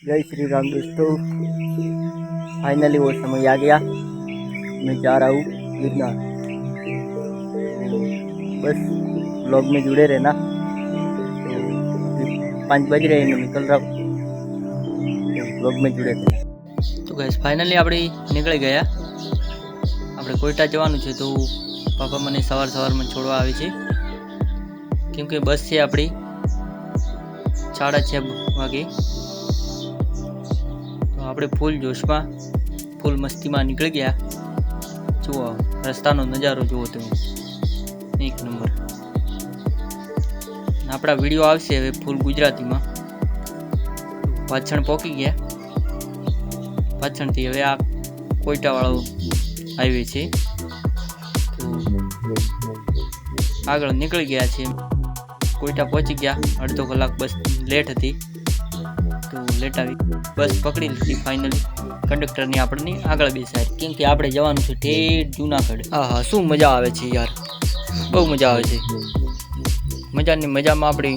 जय श्री राम दोस्तों। फाइनली वो समय आ गया, मैं जा रहा हूँ गिरनार। बस ब्लॉग में जुड़े रहना। तो 5 बज रहे हैं, मैं निकल रहा हूँ, तो ब्लॉग में जुड़े रहना। तो गाइस फाइनली આપણે નીકળી ગયા। આપણે કોઈટા જવાનું છે, તો પાપા મને સવારમાં છોડવા આવે છે, કેમ કે બસ છે આપણી 6:30 વાગે। તો આપણે ફૂલ જોશમાં ફૂલ મસ્તીમાં નીકળી ગયા। જુઓ રસ્તાનો નજારો જુઓ તમે, એક નંબર। આપણા વિડીયો આવશે હવે ફૂલ ગુજરાતીમાં। પાછળ પહોંચી ગયા, પાછળથી હવે આ કોઈટાવાળો હાઈવે છે, તો આગળ નીકળી ગયા છે। કોઈટા પહોંચી ગયા, અડધો કલાક બસ લેટ હતી, તો લેટ આવી બસ પકડી લીધી ફાઇનલી। કંડક્ટરની આપણને આગળ બેસાડી, કેમ કે આપણે જવાનું છે ઠેઠ જુનાગઢ। હા શું મજા આવે છે યાર, બહુ મજા આવે છે। મજાની મજામાં આપણે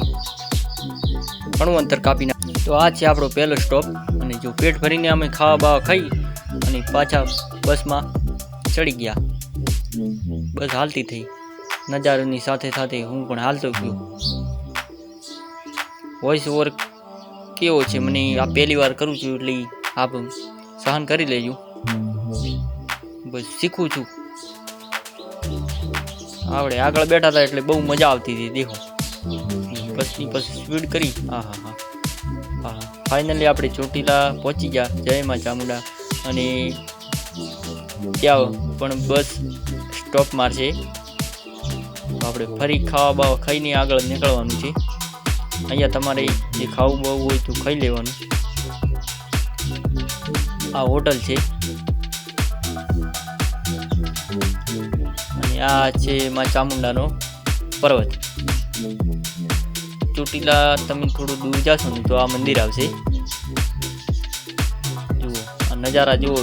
ઘણું અંતર કાપી નાખ્યું। તો આ છે આપણો પહેલો સ્ટોપ, અને જો પેટ ભરીને અમે ખાવા બાવા ખાઈ અને પાછા બસમાં ચડી ગયા। બસ હાલતી થઈ, નજારાની સાથે સાથે હું પણ હાલતો ગયો। વોઇસ ઓવર કેવો છે મને આ પહેલી વાર કરું છું, એટલે આપ સહન કરી લેજો, બસ શીખું છું। આપણે આગળ બેઠા હતા એટલે બહુ મજા આવતી હતી। દેખો બસની પછી સ્પીડ કરી, હા ફાઇનલી આપણે ચોટીલા પહોંચી ગયા, જય માં ચામુંડા। અને ત્યાં પણ બસ સ્ટોપ મારશે, તો આપણે ફરી ખાવા બાવા ખાઈને આગળ નીકળવાનું છે। અહીંયા તમારે જે ખાવું બહુ હોય તો ખાઈ લેવાનું। આ હોટલ છે, અને આ છે માં ચામુંડાનો પર્વત। ચોટીલા તમે થોડું દૂર જશો ને તો આ મંદિર આવશે। જુઓ આ નજારા જુઓ,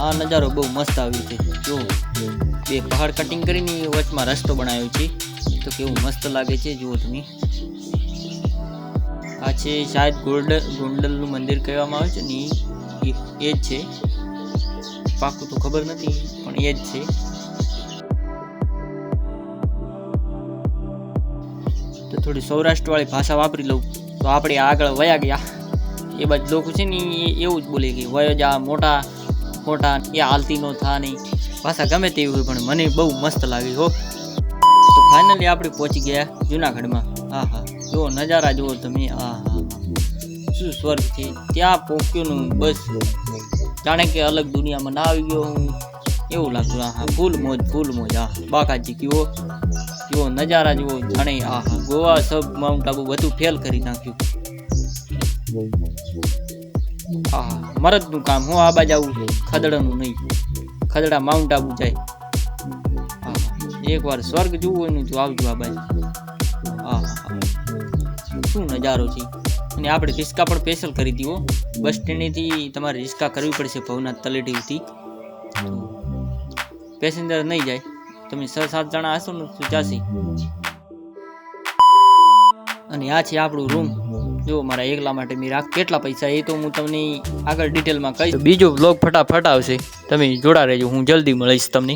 આ નજારો બહુ મસ્ત આવ્યો છે। જુઓ બે પહાડ કટિંગ કરીને વચમાં રસ્તો બનાવ્યો છે, તો કેવું મસ્ત લાગે છે, જુઓ તમે। આ છે શાયદ ગોંડલનું મંદિર કહેવામાં આવે છે ને, એ જ છે, પાકું તો ખબર નથી પણ એ જ છે। તો થોડી સૌરાષ્ટ્રવાળી ભાષા વાપરી લઉં, તો આપણે આગળ વયા ગયા। એ બાજુ લોકો છે ને એવું જ બોલે કે વયો જા, મોટા મોટા એ હાલતી નો થા નહીં, ભાષા ગમે તેવી હોય પણ મને બહુ મસ્ત લાગી હો। તો ફાઇનલી આપણે પહોંચી ગયા જુનાગઢમાં। હા જુઓ નજારા જુઓ તમે, શું સ્વર્ગ છે। ત્યાં પહોંચ્યું બસ જાણે કે અલગ દુનિયામાં ના આવી ગયો હું, એવું લાગતું। ફૂલ મોજ। બાકાજી કયો જુઓ નજારા જુઓ, જાણે ગોવા સબ માઉન્ટ આબુ બધું ફેલ કરી નાખ્યું। મરદનું કામ હું આ બાજુ આવું, ખદડાનું નહીં, ખદડા માઉન્ટ આબુ જાય। એકવાર સ્વર્ગ જોવું હોય ને તો આવજો આ બાજુ। શું નજારો છે। અને આપણે રિસ્કા પણ સ્પેશિયલ કરી દીધો, બસ સ્ટેન્ડથી તમારે રિસ્કા કરવી પડશે ભવનાથ તલેટીથી, પેસેન્જર નહીં જાય। તમે 6-7 જણા હશો ને તો જાશે। અને આ છે આપણું રૂમ। જો મારા એકલા માટે મેં કેટલા પૈસા એ તો હું તમને આગળ ડિટેલમાં કહીશ। બીજો વ્લોગ ફટાફટ આવશે, તમે જોડા રહેજો, હું જલ્દી મળીશ તમને।